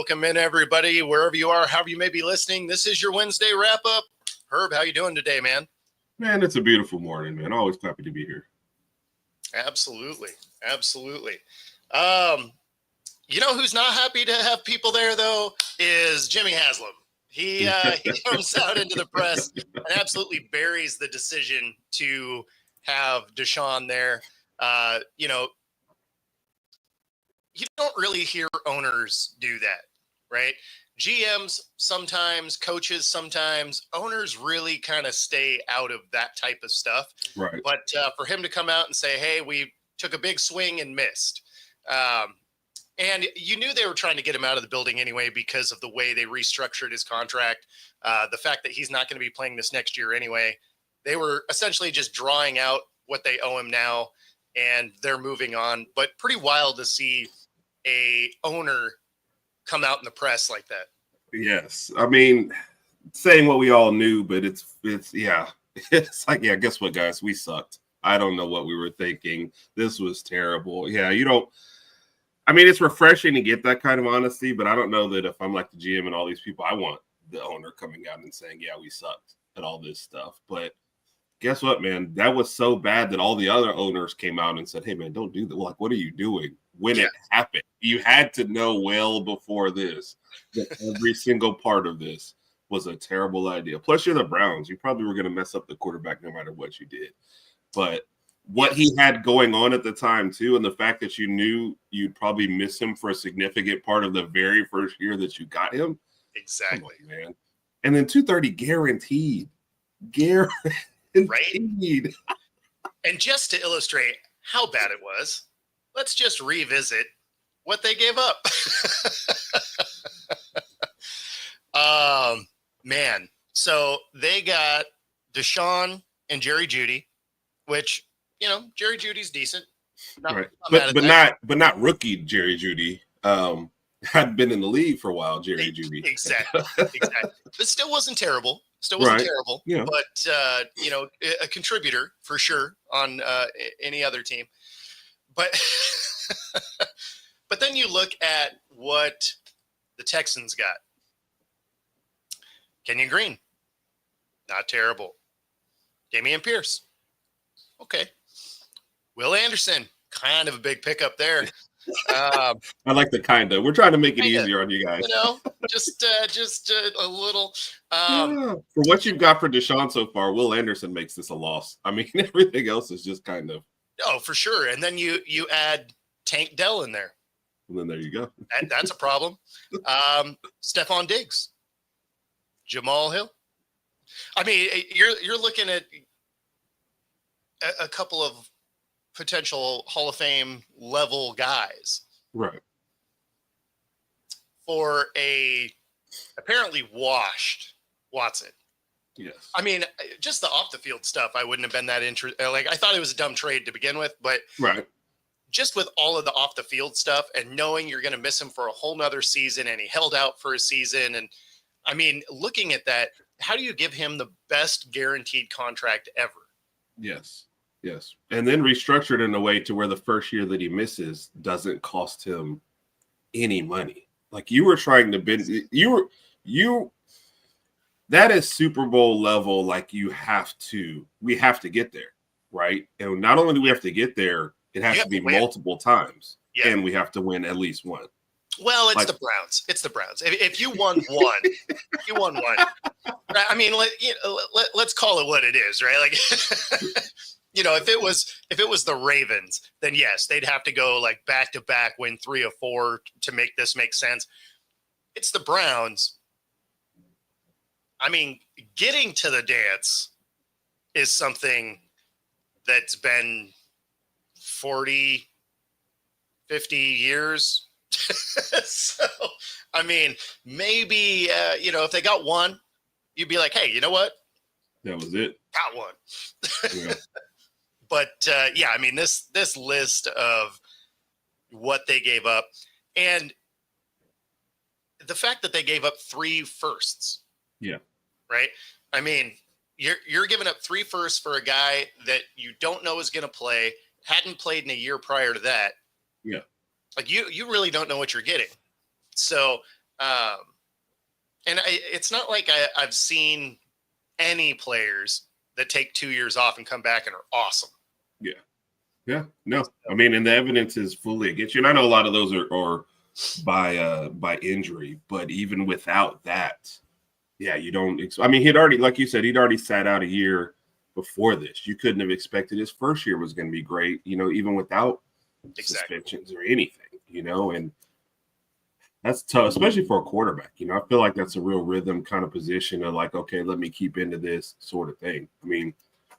Welcome in, everybody, wherever you are, however you may be listening. This is your Wednesday wrap-up. Herb, how you doing today, man? Man, it's a beautiful morning, man. Always happy to be here. Absolutely. You know who's not happy to have people there, though, is Jimmy Haslam. He comes out into the press and absolutely buries the decision to have Deshaun there. You don't really hear owners do that, right? GMs sometimes, coaches sometimes, owners really kind of stay out of that type of stuff. Right. But for him to come out and say, hey, we took a big swing and missed. And you knew they were trying to get him out of the building anyway because of the way they restructured his contract. The fact that he's not going to be playing this next year anyway. They were essentially just drawing out what they owe him now, and they're moving on. But pretty wild to see a owner come out in the press like that. Yes. I mean, saying what we all knew, but it's like, guess what, guys? We sucked. I don't know what we were thinking. This was terrible. Yeah, it's refreshing to get that kind of honesty, but I don't know that if I'm like the GM and all these people, I want the owner coming out and saying, yeah, we sucked at all this stuff. But guess what, man? That was so bad that all the other owners came out and said, hey, man, don't do that. Like, what are you doing? When it happened, you had to know well before this that every single part of this was a terrible idea. Plus, you're the Browns. You probably were going to mess up the quarterback no matter what you did. But what he had going on at the time, too, and the fact that you knew you'd probably miss him for a significant part of the very first year that you got him. Exactly. Come on, man. And then 230 guaranteed. Right? And just to illustrate how bad it was, let's just revisit what they gave up. Man. So they got Deshaun and Jerry Jeudy, which, Jerry Judy's decent. Right. But not rookie Jerry Jeudy. Hadn't been in the league for a while, Jerry Jeudy. Exactly. But still wasn't terrible. Yeah. But, a contributor for sure on any other team. But but then you look at what the Texans got. Kenyon Green, not terrible. Dameon Pierce, okay. Will Anderson, kind of a big pickup there. I like the kind of. We're trying to make it easier on you guys. Just a little. For what you've got for Deshaun so far, Will Anderson makes this a loss. I mean, everything else is just kind of. Oh, for sure. And then you add Tank Dell in there. And then there you go. That's a problem. Stephon Diggs, Jamal Hill. I mean, you're looking at a couple of potential Hall of Fame level guys. Right. For a apparently washed Watson. Yes. I mean, just the off the field stuff, I wouldn't have been that interested. Like, I thought it was a dumb trade to begin with, but right. Just with all of the off the field stuff and knowing you're going to miss him for a whole nother season, and he held out for a season. And I mean, looking at that, how do you give him the best guaranteed contract ever? Yes. And then restructured in a way to where the first year that he misses doesn't cost him any money. Like, you were trying to bend that is Super Bowl level. Like, we have to get there, right? And not only do we have to get there, it has to be multiple times, and we have to win at least one. Well, it's the Browns. If you won one, you won one. I mean, let's call it what it is, right? Like, if it was the Ravens, then yes, they'd have to go like back to back, win 3 or 4 to make this make sense. It's the Browns. I mean, getting to the dance is something that's been 40, 50 years. So, I mean, maybe, if they got one, you'd be like, hey, you know what? That was it. Got one. Yeah. But, I mean, this list of what they gave up and the fact that they gave up 3 firsts. Yeah. Right. I mean, you're giving up 3 firsts for a guy that you don't know is going to play, hadn't played in a year prior to that. Yeah. Like you really don't know what you're getting. So And it's not like I've seen any players that take 2 years off and come back and are awesome. Yeah. Yeah. No. I mean, and the evidence is fully against you. And I know a lot of those are by injury, but even without that, yeah, you don't. I mean, he'd already, like you said, he'd already sat out a year before this. You couldn't have expected his first year was going to be great, even without suspensions or anything, and that's tough, especially for a quarterback. I feel like that's a real rhythm kind of position of like, okay, let me keep into this sort of thing. I mean,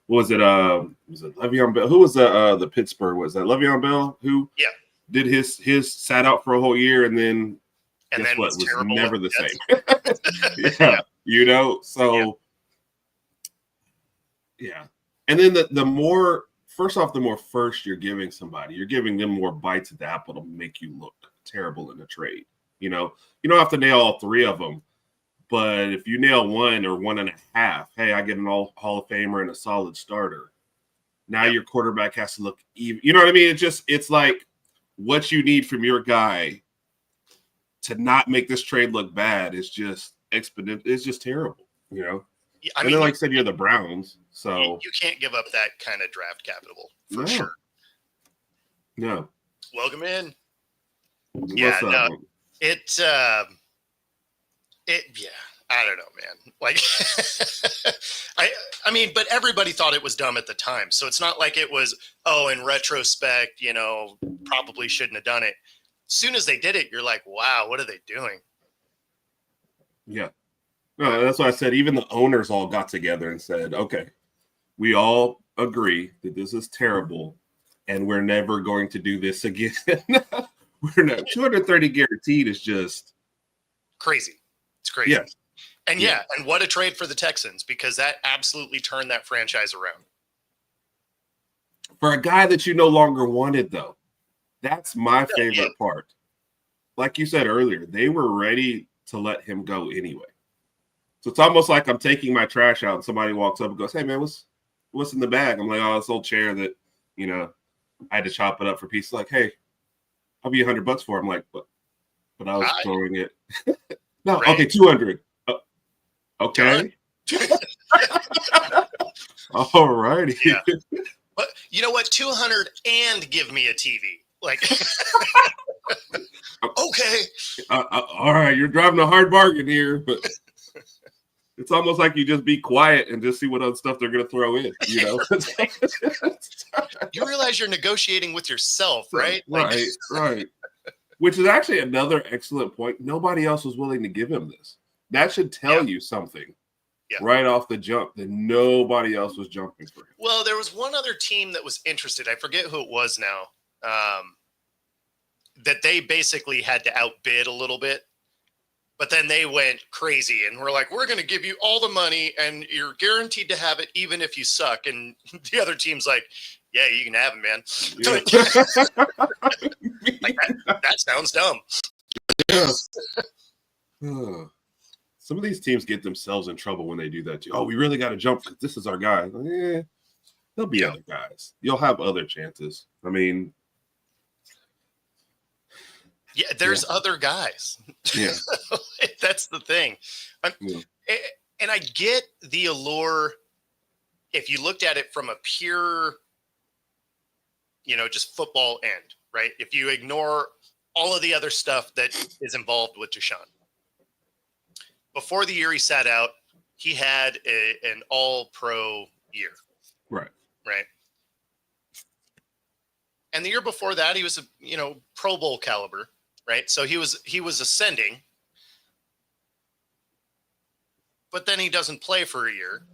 what was it? Was it Le'Veon Bell? Who was the Pittsburgh? Was that Le'Veon Bell who did his sat out for a whole year and then guess what? Was never the same. Yeah. So yeah. And then the more first off, the more first you're giving somebody, you're giving them more bites at the apple to make you look terrible in the trade. You don't have to nail all three of them, but if you nail one or one and a half, hey, I get an Hall of Famer and a solid starter. Now your quarterback has to look even. You know what I mean? It's like what you need from your guy to not make this trade look bad is just exponential. It's just terrible, I mean, like I said, you're the Browns, so you can't give up that kind of draft capital for sure. No. Welcome in. What's up? I don't know, man. Like, I mean, but everybody thought it was dumb at the time. So it's not like it was, in retrospect, probably shouldn't have done it. As soon as they did it, you're like, wow, what are they doing? Yeah. No, that's why I said even the owners all got together and said, okay, we all agree that this is terrible and we're never going to do this again. We're not 230 guaranteed is just crazy. It's crazy. Yeah. And and what a trade for the Texans, because that absolutely turned that franchise around. For a guy that you no longer wanted, though, that's my favorite part. Like you said earlier, they were ready to let him go anyway. So it's almost like I'm taking my trash out and somebody walks up and goes, hey, man, what's in the bag? I'm like, oh, this old chair that, I had to chop it up for pieces. Like, hey, I'll be $100 for it. I'm like, but I was throwing it. No, right. Okay, 200. Okay. All righty. Yeah. But you know what? 200 and give me a TV. Like, okay. All right, you're driving a hard bargain here, but it's almost like you just be quiet and just see what other stuff they're going to throw in. You realize you're negotiating with yourself, right? Right. Which is actually another excellent point. Nobody else was willing to give him this. That should tell you something right off the jump that nobody else was jumping for him. Well, there was one other team that was interested. I forget who it was now. That they basically had to outbid a little bit. But then they went crazy and were like, we're going to give you all the money and you're guaranteed to have it even if you suck. And the other team's like, yeah, you can have it, man. Yeah. Like that sounds dumb. Yeah. Some of these teams get themselves in trouble when they do that too. Oh, we really got to jump because this is our guy. Like, there'll be other guys. You'll have other chances. I mean, there's other guys. Yeah. That's the thing. And I get the allure if you looked at it from a pure, just football end, right? If you ignore all of the other stuff that is involved with Deshaun. Before the year he sat out, he had an all-pro year. Right. And the year before that, he was a Pro Bowl caliber, right? So he was ascending. But then he doesn't play for a year.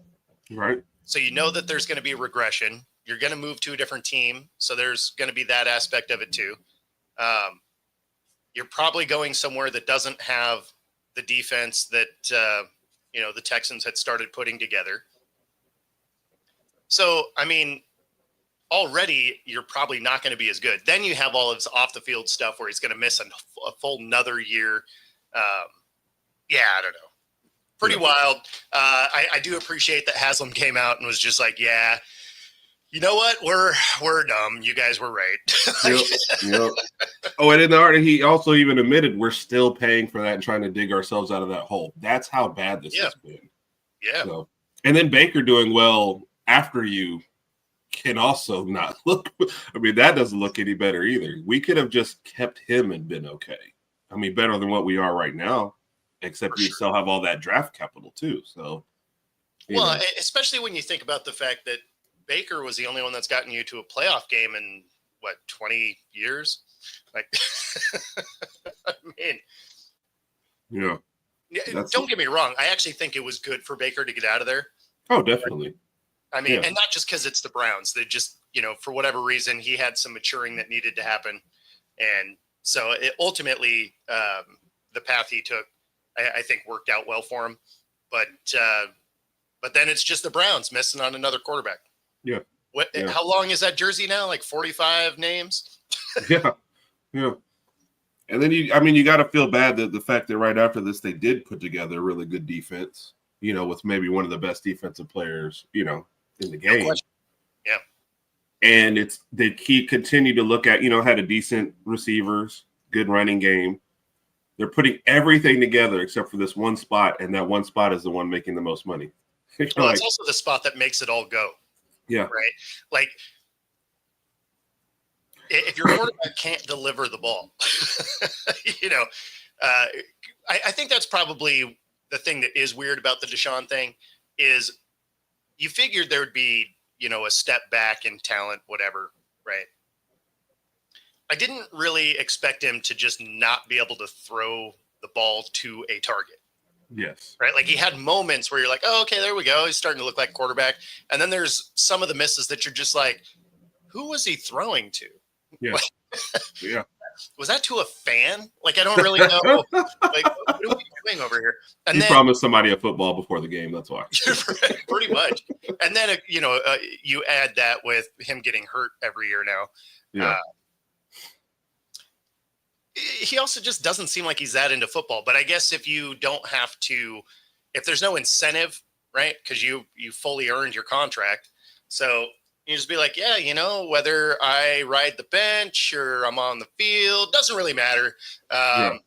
Right. So that there's going to be regression. You're going to move to a different team. So there's going to be that aspect of it too. You're probably going somewhere that doesn't have the defense that, the Texans had started putting together. So, I mean, already you're probably not going to be as good. Then you have all of his off the field stuff where he's going to miss a full another year. I don't know. Pretty wild. I do appreciate that Haslam came out and was just like, You know what? We're dumb. You guys were right. Yep. Yep. Oh, and in the article, he also even admitted we're still paying for that and trying to dig ourselves out of that hole. That's how bad this has been. Yeah. So, and then Baker doing well after you can also not look. I mean, that doesn't look any better either. We could have just kept him and been okay. I mean, better than what we are right now, except we still have all that draft capital too. So, well, especially when you think about the fact that Baker was the only one that's gotten you to a playoff game in what 20 years. Like, I mean, yeah. Don't get me wrong. I actually think it was good for Baker to get out of there. Oh, definitely. I mean, and not just because it's the Browns. They just, for whatever reason, he had some maturing that needed to happen. And so it ultimately, the path he took, I think worked out well for him. But then it's just the Browns missing on another quarterback. Yeah. How long is that jersey now? Like 45 names? Yeah. Yeah. And then you got to feel bad that the fact that right after this, they did put together a really good defense, with maybe one of the best defensive players, in the game. No yeah. And they continue to look at, had a decent receivers, good running game. They're putting everything together except for this one spot. And that one spot is the one making the most money. Well, it's also the spot that makes it all go. Yeah. Right. Like, if your quarterback can't deliver the ball, I think that's probably the thing that is weird about the Deshaun thing is you figured there would be, a step back in talent, whatever, right? I didn't really expect him to just not be able to throw the ball to a target. Yes. Right. Like he had moments where you're like, oh, okay, there we go. He's starting to look like quarterback. And then there's some of the misses that you're just like, who was he throwing to? Yeah. Yeah. Was that to a fan? Like, I don't really know. Like, what are we doing over here? And he then promised somebody a football before the game. That's why. Pretty much. And then, you add that with him getting hurt every year now. Yeah. He also just doesn't seem like he's that into football. But I guess if you don't have to, if there's no incentive, right? Because you fully earned your contract. So you just be like, yeah, whether I ride the bench or I'm on the field, doesn't really matter. I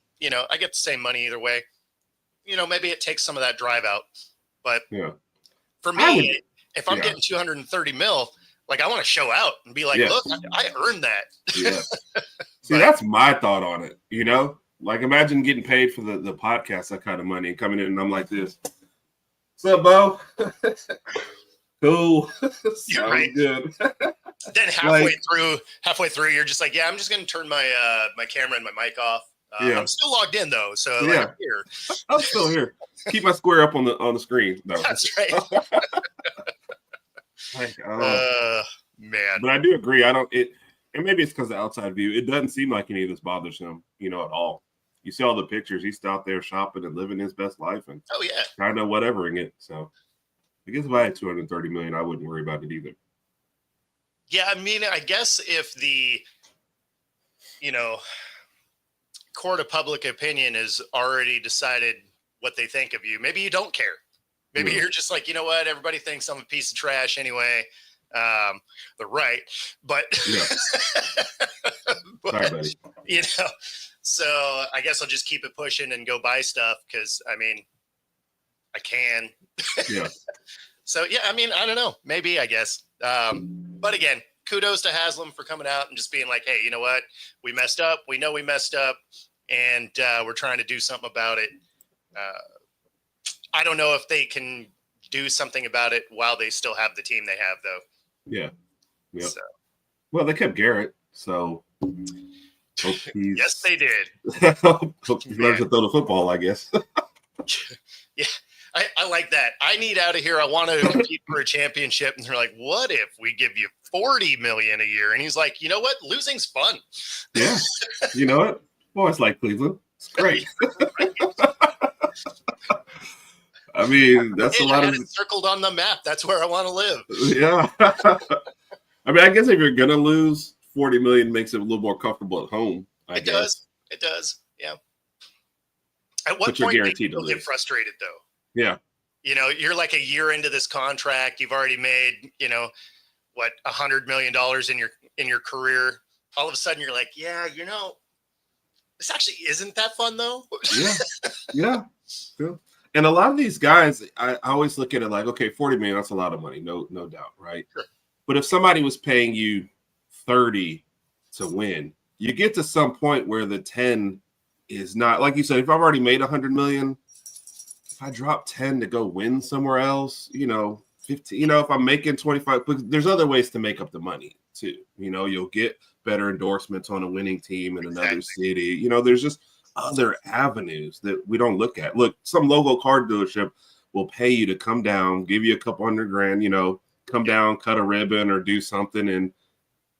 get the same money either way. Maybe it takes some of that drive out. But for me, if I'm getting 230 mil, like I want to show out and be like, look, I earned that. Yeah. See, that's my thought on it. Like imagine getting paid for the podcast, that kind of money, and coming in and I'm like this. What's up, Bo? Cool. You're right. Good. Then halfway through, you're just like, yeah, I'm just gonna turn my my camera and my mic off. I'm still logged in though, so I'm here. I'm still here. Keep my square up on the screen. No. That's right. Man. But I do agree. And maybe it's because of the outside view. It doesn't seem like any of this bothers him, at all. You see all the pictures. He's out there shopping and living his best life and kind of whatevering it. So I guess if I had 230 million, I wouldn't worry about it either. Yeah, I mean, I guess if the, court of public opinion has already decided what they think of you, maybe you don't care. Maybe you're just like, you know what? Everybody thinks I'm a piece of trash anyway. They're right, but, so I guess I'll just keep it pushing and go buy stuff because I mean, I can. Yeah. So yeah, I mean, I don't know. Maybe I guess. But again, kudos to Haslam for coming out and just being like, hey, you know what? We messed up. We know we messed up, and we're trying to do something about it. I don't know if they can do something about it while they still have the team they have, though. Yeah. Yeah. So. Well, they kept Garrett, so. Yes, they did. Hope he learns to throw the football, I guess. Yeah. I like that. I need out of here. I want to compete for a championship. And they're like, what if we give you $40 million a year? And he's like, you know what? Losing's fun. Yeah. You know what? Boys like Cleveland. It's great. I mean, that's a lot of it circled on the map. That's where I want to live. Yeah. I mean, I guess if you're gonna lose, 40 million makes it a little more comfortable at home. It does. Yeah. At what point do people get frustrated though? Yeah. You're like a year into this contract. You've already made, what, $100 million in your career. All of a sudden you're like, yeah, this actually isn't that fun though. Yeah. And a lot of these guys, I always look at it like, okay, 40 million, that's a lot of money. No doubt. Right. Sure. But if somebody was paying you 30 to win, you get to some point where the 10 is not, like you said, if I've already made 100 million, if I drop 10 to go win somewhere else, 15, if I'm making 25, but there's other ways to make up the money too. You'll get better endorsements on a winning team in another city. There's just other avenues that we don't look at. Look, some local car dealership will pay you to come down, give you a couple $100,000, come down, cut a ribbon or do something and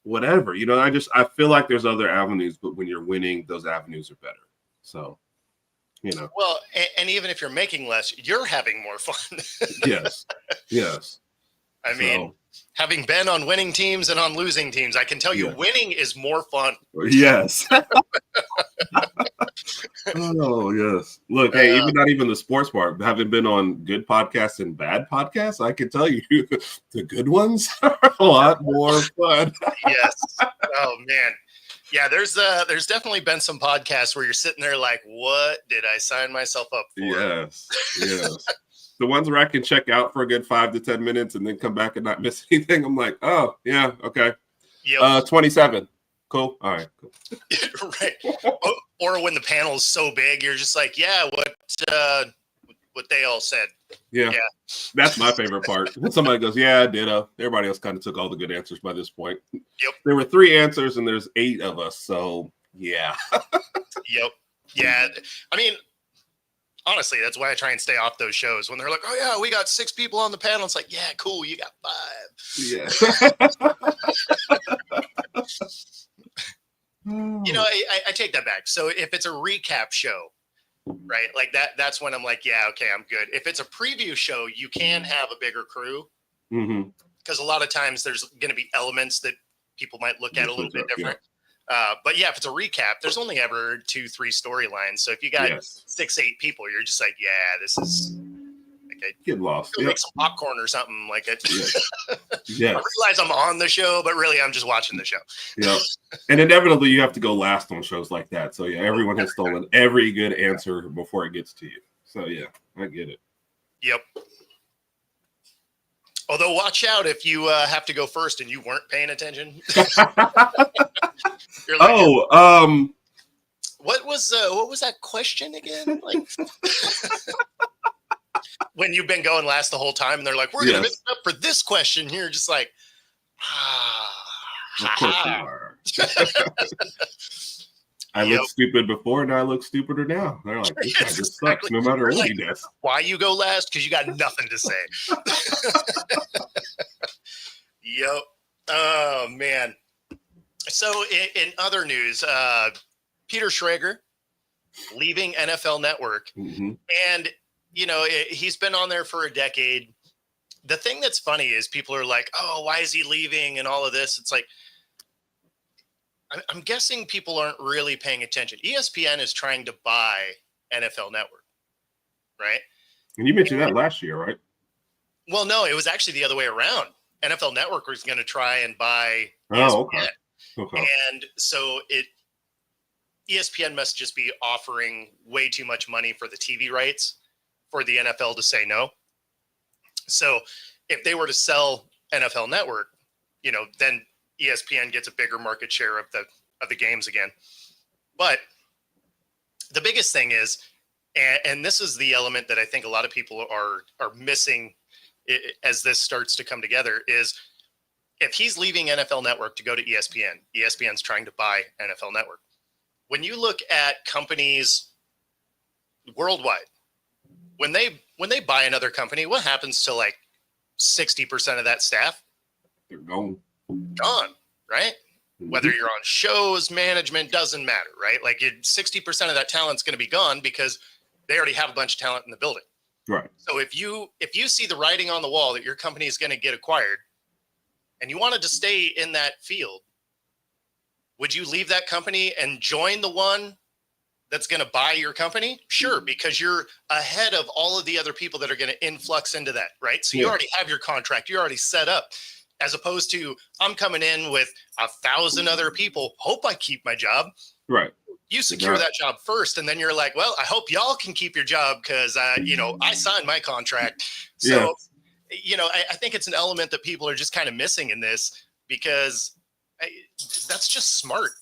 whatever. I feel like there's other avenues, but when you're winning, those avenues are better. So, Well, and even if you're making less, you're having more fun. Yes. I mean, having been on winning teams and on losing teams, I can tell you winning is more fun. Yes. Oh, yes. Look, hey, not even the sports part, having been on good podcasts and bad podcasts, I can tell you the good ones are a lot more fun. Yes. Oh, man. Yeah, there's definitely been some podcasts where you're sitting there like, what did I sign myself up for? Yes. The ones where I can check out for a good 5 to 10 minutes and then come back and not miss anything. I'm like, oh, yeah, okay. Yep. 27. Cool. All right. Cool. Right. Or when the panel is so big, you're just like, yeah, what they all said. Yeah. That's my favorite part. When somebody goes, yeah, ditto. Everybody else kind of took all the good answers by this point. Yep. There were 3 answers and there's 8 of us. So, yeah. Yep. Yeah. I mean, honestly, that's why I try and stay off those shows when they're like, oh, yeah, we got 6 people on the panel. It's like, yeah, cool. You got 5. Yeah. I take that back. So if it's a recap show, right, like that's when I'm like, yeah, okay, I'm good. If it's a preview show, you can have a bigger crew because a lot of times there's going to be elements that people might look at a little bit different. Yeah. But yeah, if it's a recap, there's only ever 2-3 storylines. So if you got 6-8 people, you're just like, yeah, this is like get lost. Make some popcorn or something like it. Yeah. I realize I'm on the show, but really I'm just watching the show. Yeah. And inevitably you have to go last on shows like that. So yeah, everyone has stolen every good answer before it gets to you. So yeah, I get it. Yep. Although watch out if you have to go first and you weren't paying attention. You're like, what was that question again? Like when you've been going last the whole time and they're like, we're going to mix it up for this question here. Just like, of course you are. I looked stupid before and I look stupider now. They're like, this guy just sucks no matter what he does. Why you go last? Because you got nothing to say. Yep. Oh, man. So in other news, Peter Schrager leaving NFL Network. And, he's been on there for a decade. The thing that's funny is people are like, oh, why is he leaving and all of this? It's like, I'm guessing people aren't really paying attention. ESPN is trying to buy NFL Network, right? And you mentioned that last year, right? Well, no, it was actually the other way around. NFL Network was going to try and buy ESPN. Oh, okay. And so ESPN must just be offering way too much money for the TV rights for the NFL to say no. So if they were to sell NFL Network, then ESPN gets a bigger market share of the games again. But the biggest thing is, and this is the element that I think a lot of people are missing as this starts to come together, is if he's leaving NFL Network to go to ESPN, ESPN's trying to buy NFL Network. When you look at companies worldwide, when they buy another company, what happens to like 60% of that staff? They're gone, right? Whether you're on shows, management, doesn't matter, right? Like 60% of that talent's going to be gone because they already have a bunch of talent in the building. Right. So if you see the writing on the wall that your company is going to get acquired and you wanted to stay in that field, would you leave that company and join the one that's going to buy your company? Sure, because you're ahead of all of the other people that are going to influx into that, right? So you already have your contract, you're already set up. as opposed to I'm coming in with 1,000 other people. Hope I keep my job. Right. You secure that job first, and then you're like, well, I hope y'all can keep your job because, I signed my contract. So, I think it's an element that people are just kind of missing in this because that's just smart.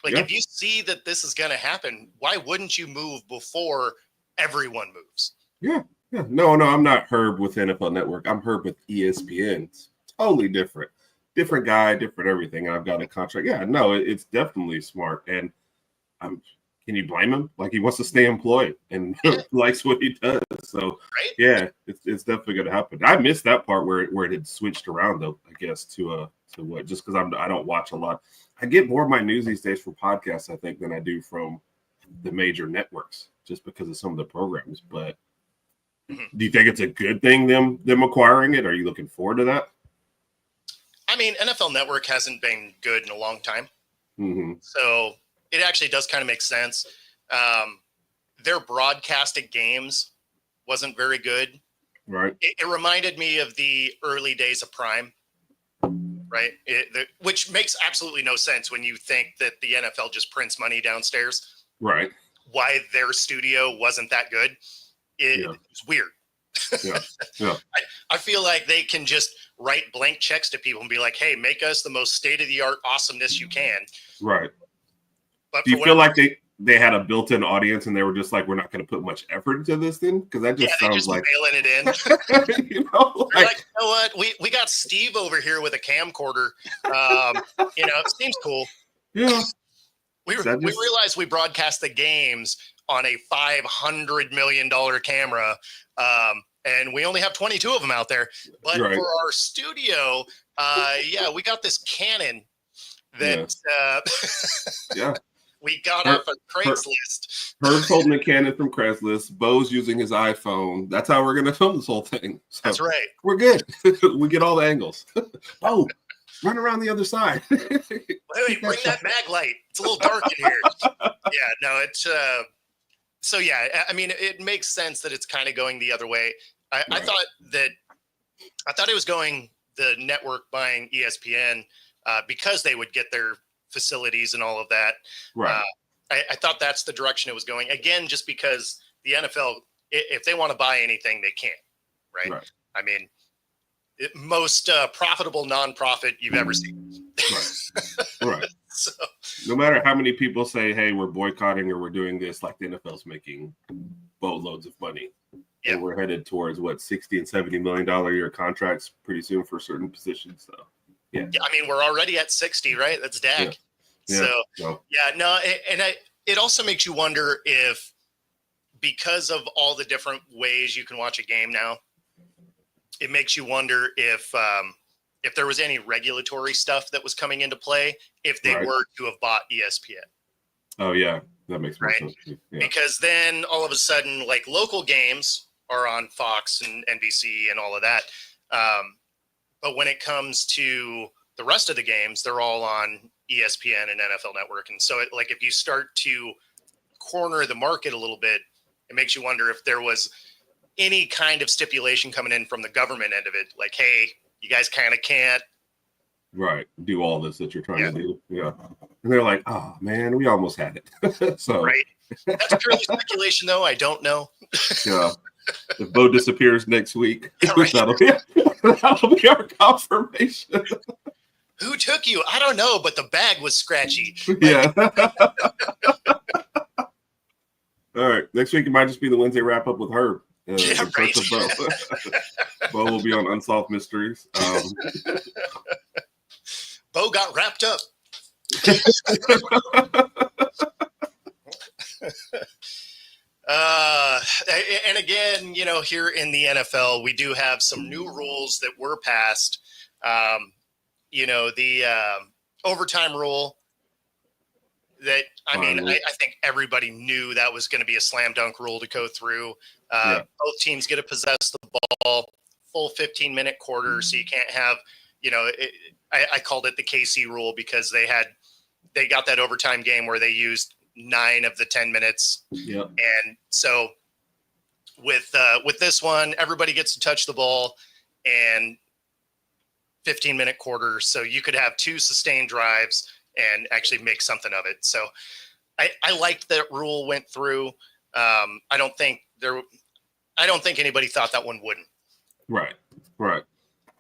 Like, if you see that this is going to happen, why wouldn't you move before everyone moves? Yeah. No, I'm not Herb with NFL Network. I'm Herb with ESPN. It's totally different. Different guy, different everything. I've got a contract. Yeah, no, it's definitely smart. And can you blame him? Like, he wants to stay employed and likes what he does. So, yeah, it's definitely going to happen. I missed that part where it had switched around, though, I guess, to what? Just because I don't watch a lot. I get more of my news these days from podcasts, I think, than I do from the major networks, just because of some of the programs. But do you think it's a good thing, them acquiring it? Are you looking forward to that? I mean, NFL Network hasn't been good in a long time. Mm-hmm. So it actually does kind of make sense. Their broadcasted games wasn't very good. Right. It reminded me of the early days of Prime, right? Which makes absolutely no sense when you think that the NFL just prints money downstairs. Right. Why their studio wasn't that good. It's weird. Yeah. I feel like they can just write blank checks to people and be like, hey, make us the most state-of-the-art awesomeness you can. Right. But do you feel like they had a built-in audience and they were just like, we're not going to put much effort into this then? Because that just sounds just like mailing it in. you know what? We got Steve over here with a camcorder. It seems cool. Yeah. We realized we broadcast the games on a $500 million camera. And we only have 22 of them out there. But for our studio, we got this Canon that we got off of Craigslist. Herb's holding a Canon from Craigslist. Bo's using his iPhone. That's how we're going to film this whole thing. So that's right. We're good. We get all the angles. Bo, run around the other side. Wait, bring that mag light. It's a little dark in here. It's so I mean, it makes sense that it's kind of going the other way. I thought it was going the network buying ESPN because they would get their facilities and all of that. Right. I thought that's the direction it was going. Again, just because the NFL, if they want to buy anything, they can. Right. I mean, most profitable nonprofit you've ever seen. Right. So, no matter how many people say, hey, we're boycotting or we're doing this, like the NFL's making boatloads of money. And we're headed towards $60 and $70 million a year contracts pretty soon for certain positions. So, I mean, we're already at 60, right? That's DAC. It also makes you wonder if, because of all the different ways you can watch a game now, it makes you wonder if there was any regulatory stuff that was coming into play if they were to have bought ESPN. Oh, yeah. That makes more sense. Yeah. Because then all of a sudden, like, local games are on Fox and NBC and all of that. But when it comes to the rest of the games, they're all on ESPN and NFL Network. And so, if you start to corner the market a little bit, it makes you wonder if there was any kind of stipulation coming in from the government end of it. Like, hey, you guys kind of can't do all this that you're trying to do. Yeah. And they're like, oh, man, we almost had it. So that's purely speculation, though. I don't know. Yeah. If Bo disappears next week, that'll be our confirmation. Who took you? I don't know, but the bag was scratchy. Yeah. All right. Next week, it might just be the Wednesday wrap up with Herb. Bo. Bo will be on Unsolved Mysteries. Bo got wrapped up. And again, here in the NFL, we do have some new rules that were passed. The overtime rule that, I think everybody knew that was going to be a slam dunk rule to go through. Both teams get to possess the ball, full 15-minute quarter. So you can't have, I called it the KC rule because they got that overtime game where they used 9 of the 10 minutes. Yep. And so with this one, everybody gets to touch the ball, and 15-minute quarters, so you could have 2 sustained drives and actually make something of it. So I liked that rule went through. I don't think anybody thought that one wouldn't. Right.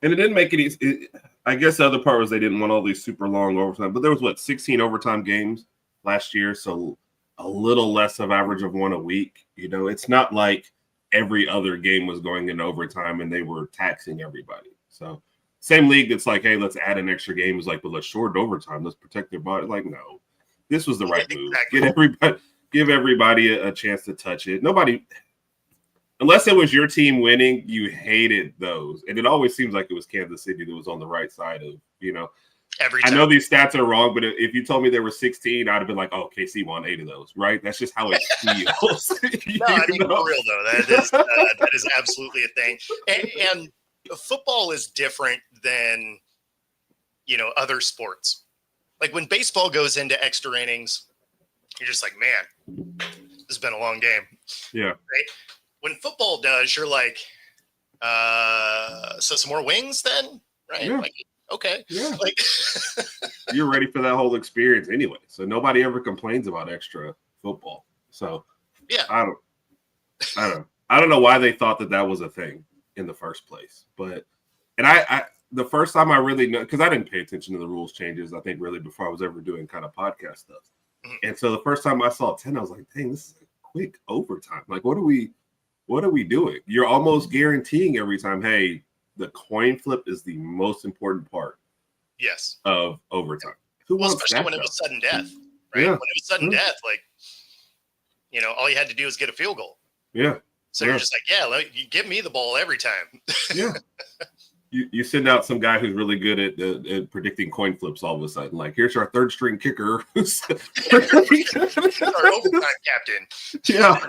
And it didn't make it easy. I guess the other part was they didn't want all these super long overtime, but there was 16 overtime games last year, so a little less of average of one a week. It's not like every other game was going into overtime and they were taxing everybody. So same league that's like, hey, let's add an extra game is like, but let's shorten overtime. Let's protect their body. Like, no, this was the right move. Give everybody a chance to touch it. Nobody, unless it was your team winning, you hated those. And it always seems like it was Kansas City that was on the right side of, every time. I know these stats are wrong, but if you told me there were 16, I'd have been like, oh, KC won 8 of those, right? That's just how it feels. No, I mean, for real, though. That is absolutely a thing. And football is different than, other sports. Like when baseball goes into extra innings, you're just like, man, this has been a long game. Yeah. Right? When football does, you're like, so some more wings then? Right? Yeah. Like, okay. Yeah. Like you're ready for that whole experience anyway. So nobody ever complains about extra football. So yeah. I don't know why they thought that was a thing in the first place. But I the first time I really know, because I didn't pay attention to the rules changes, I think really before I was ever doing kind of podcast stuff. Mm-hmm. And so the first time I saw 10, I was like, dang, this is a quick overtime. Like, what are we doing? You're almost guaranteeing every time, hey, the coin flip is the most important part. Yes. Of overtime. Especially when it was sudden death, right? Yeah. When it was sudden death, like, all you had to do was get a field goal. Yeah. So you're just like, you give me the ball every time. Yeah. You send out some guy who's really good at predicting coin flips all of a sudden. Like, here's our third string kicker. Our overtime captain. Yeah.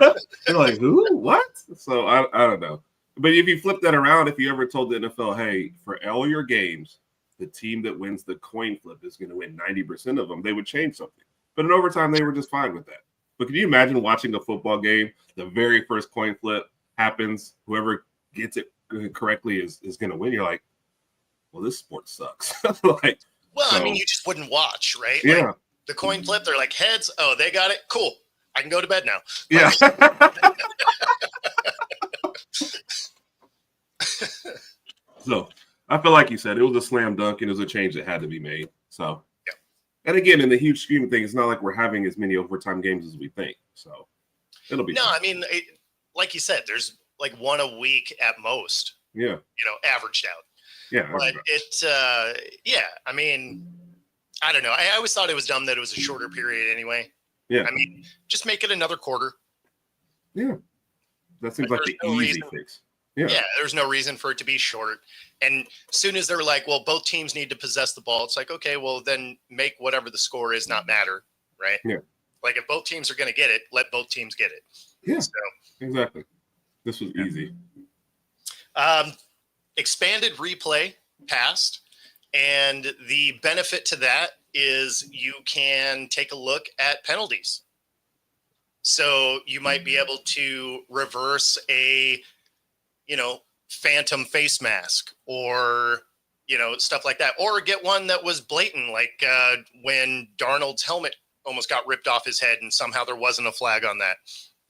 You're like, who? What? So I don't know. But if you flip that around, if you ever told the NFL, hey, for all your games, the team that wins the coin flip is going to win 90% of them, they would change something. But in overtime, they were just fine with that. But can you imagine watching a football game, the very first coin flip happens, whoever gets it correctly is going to win? You're like, well, this sport sucks. I mean, you just wouldn't watch, right? Yeah. Like, the coin flip, they're like, heads, oh, they got it, cool. I can go to bed now. Yeah. So I feel like you said it was a slam dunk and it was a change that had to be made. So, yeah. And again, in the huge scheme of things, it's not like we're having as many overtime games as we think. So it'll be fun. I mean, like you said, there's like one a week at most. Yeah. Averaged out. Yeah. But I mean, I don't know. I always thought it was dumb that it was a shorter period anyway. Yeah. I mean, just make it another quarter. Yeah. That seems like the easy fix. Yeah. Yeah, there's no reason for it to be short. And as soon as they're like, well, both teams need to possess the ball, it's like, okay, well, then make whatever the score is not matter, right? Yeah. Like if both teams are going to get it, let both teams get it. Yeah, so, exactly. This was easy. Expanded replay passed. And the benefit to that is you can take a look at penalties. So you might be able to reverse a phantom face mask or, stuff like that, or get one that was blatant, like when Darnold's helmet almost got ripped off his head and somehow there wasn't a flag on that.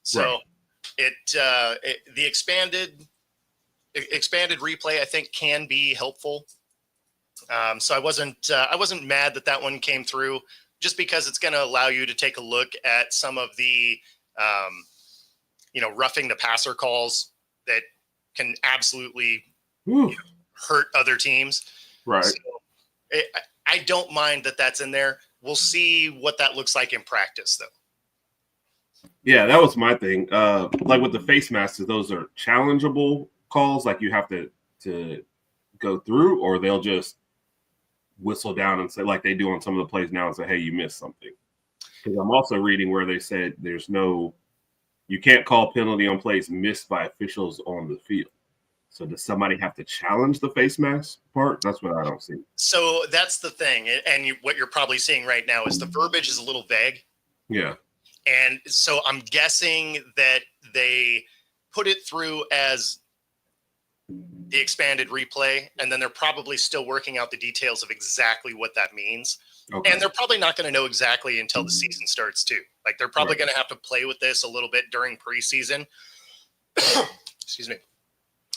So the expanded replay, I think, can be helpful. So I wasn't mad that one came through, just because it's going to allow you to take a look at some of the, roughing the passer calls that can absolutely hurt other teams. Right. So I don't mind that that's in there. We'll see what that looks like in practice, though. Yeah, that was my thing. Like with the face masks, those are challengeable calls. Like you have to go through, or they'll just whistle down and say, like they do on some of the plays now, and say, hey, you missed something. Because I'm also reading where they said you can't call penalty on plays missed by officials on the field. So does somebody have to challenge the face mask part? That's what I don't see. So that's the thing. And what you're probably seeing right now is the verbiage is a little vague. Yeah. And so I'm guessing that they put it through as the expanded replay, and then they're probably still working out the details of exactly what that means. Okay. And they're probably not going to know exactly until the season starts too. Like they're probably Right. going to have to play with this a little bit during preseason. Excuse me.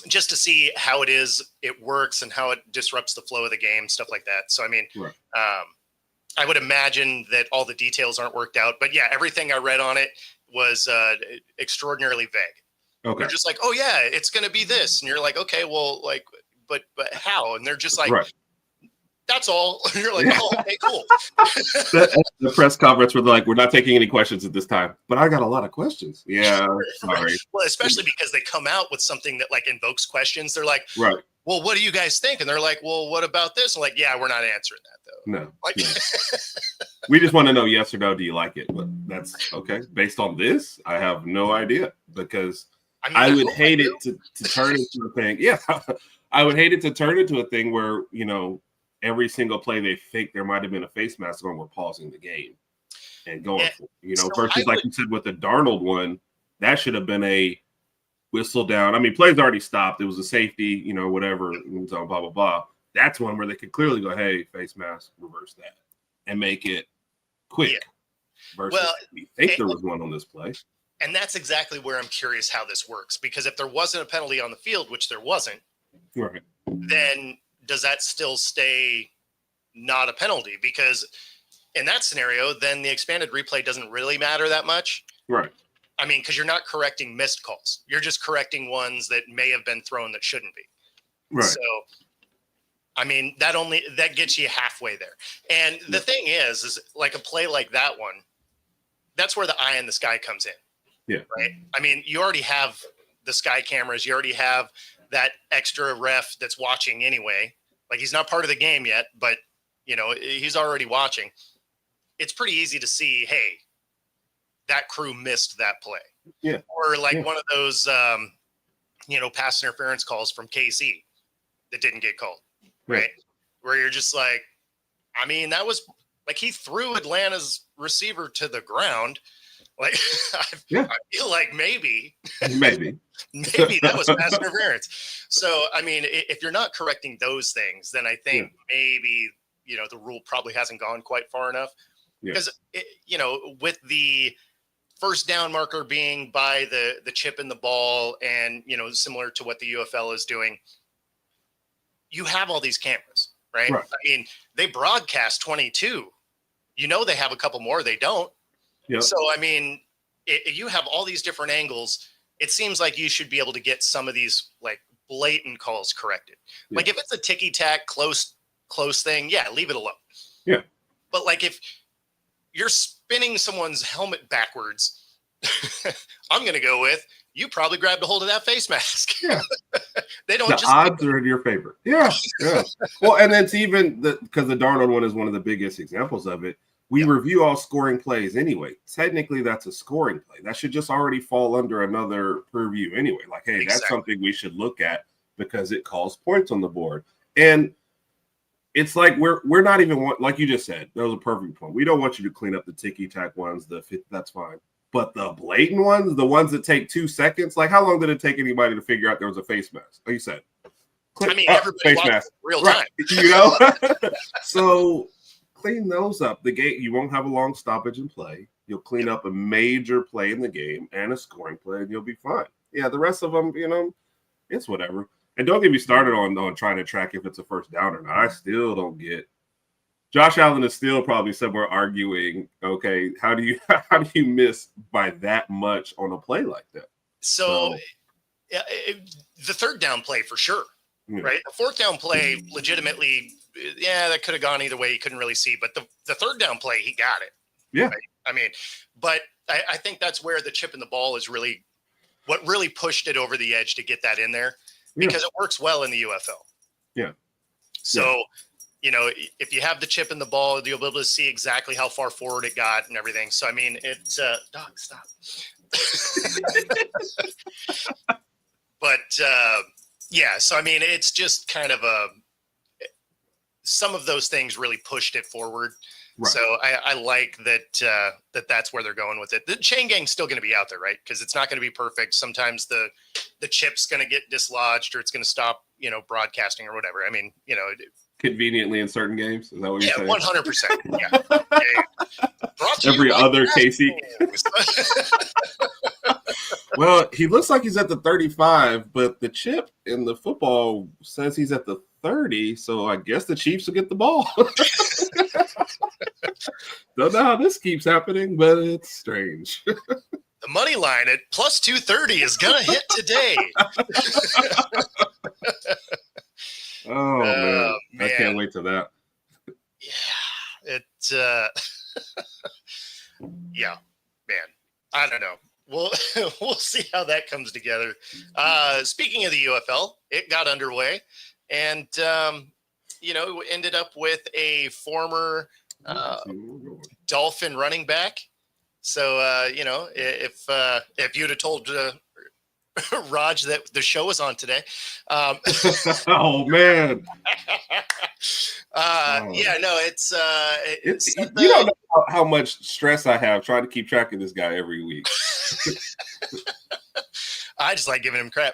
Just to see how it works and how it disrupts the flow of the game, stuff like that. So, I mean, Right. I would imagine that all the details aren't worked out, but yeah, everything I read on it was extraordinarily vague. Okay. They're just like, oh yeah, it's going to be this. And you're like, okay, well, like, but how? And they're just like, Right. that's all. And you're like, oh, okay, cool. The press conference were like, we're not taking any questions at this time, but I got a lot of questions. Yeah. Sorry. Well, especially because they come out with something that like invokes questions. They're like, Right. well, what do you guys think? And they're like, well, what about this? I'm like, yeah, we're not answering that though. No. Like, No. We just want to know yes or no. Do you like it? But that's okay. Based on this, I have no idea because I would hate it to turn into a thing. Yeah. I would hate it to turn into a thing where, every single play they think there might have been a face mask on, we're pausing the game and going for it, so versus like you said with the Darnold one, that should have been a whistle down. I mean, plays already stopped. It was a safety, whatever, blah, blah, blah. That's one where they could clearly go, hey, face mask, reverse that and make it quick. Yeah. Versus we think there was one on this play. And that's exactly where I'm curious how this works, because if there wasn't a penalty on the field, which there wasn't, right, then does that still stay not a penalty? Because in that scenario, then the expanded replay doesn't really matter that much. Right. I mean, because you're not correcting missed calls. You're just correcting ones that may have been thrown that shouldn't be. Right. So, I mean, that gets you halfway there. And the thing is like a play like that one, that's where the eye in the sky comes in. Yeah. Right. I mean, you already have the sky cameras. You already have that extra ref that's watching anyway. Like he's not part of the game yet, but he's already watching. It's pretty easy to see, hey, that crew missed that play. Yeah. Or like one of those, pass interference calls from KC that didn't get called. Right. Where you're just like, I mean, that was like he threw Atlanta's receiver to the ground. Like, I feel like maybe that was pass interference. So, I mean, if you're not correcting those things, then I think maybe, the rule probably hasn't gone quite far enough. Because, with the first down marker being by the chip in the ball and, similar to what the UFL is doing, you have all these cameras, right? I mean, they broadcast 22. They have a couple more. They don't. Yep. So, I mean, you have all these different angles. It seems like you should be able to get some of these like blatant calls corrected. Yeah. Like if it's a ticky-tack close thing, leave it alone. Yeah. But like if you're spinning someone's helmet backwards, I'm going to go with you probably grabbed a hold of that face mask. Yeah. They don't. The odds are in your favor. Yeah. Yeah. Well, and it's even because the Darnold one is one of the biggest examples of it. We review all scoring plays anyway. Technically, that's a scoring play. That should just already fall under another purview anyway. Like, hey, that's something we should look at because it calls points on the board. And it's like we're not even like you just said. That was a perfect point. We don't want you to clean up the ticky-tack ones. That's fine. But the blatant ones, the ones that take 2 seconds, like how long did it take anybody to figure out there was a face mask? Like you said, everybody face mask real time. So clean those up. The game, you won't have a long stoppage in play. You'll clean up a major play in the game and a scoring play, and you'll be fine. Yeah, the rest of them, it's whatever. And don't get me started on trying to track if it's a first down or not. I still don't get. Josh Allen is still probably somewhere arguing, okay, how do you miss by that much on a play like that? So the third down play for sure, right? The fourth down play legitimately, that could have gone either way. You couldn't really see, but the third down play, he got it. Yeah. Right? I mean, but I think that's where the chip in the ball is really what really pushed it over the edge to get that in there because it works well in the UFL. Yeah. So, if you have the chip in the ball, you'll be able to see exactly how far forward it got and everything. So, I mean, it's dog, stop. But so I mean, it's just kind of some of those things really pushed it forward. Right. So I like that that's where they're going with it. The chain gang's still going to be out there, right? Because it's not going to be perfect. Sometimes the the chip's going to get dislodged or it's going to stop, broadcasting or whatever. I mean, conveniently in certain games. Is that what you're saying? 100%. Yeah. Brought to you Every by other Casey. Well, he looks like he's at the 35, but the chip in the football says he's at the 30, so I guess the Chiefs will get the ball. Don't know how this keeps happening, but it's strange. The money line at plus 230 is going to hit today. Oh, man. I can't wait to that. Yeah. Yeah, man. I don't know. We'll see how that comes together. Speaking of the UFL, it got underway, and ended up with a former Dolphin running back. So if you'd have told Raj that the show was on today, oh man. It's you don't know how much stress I have trying to keep track of this guy every week. I just like giving him crap.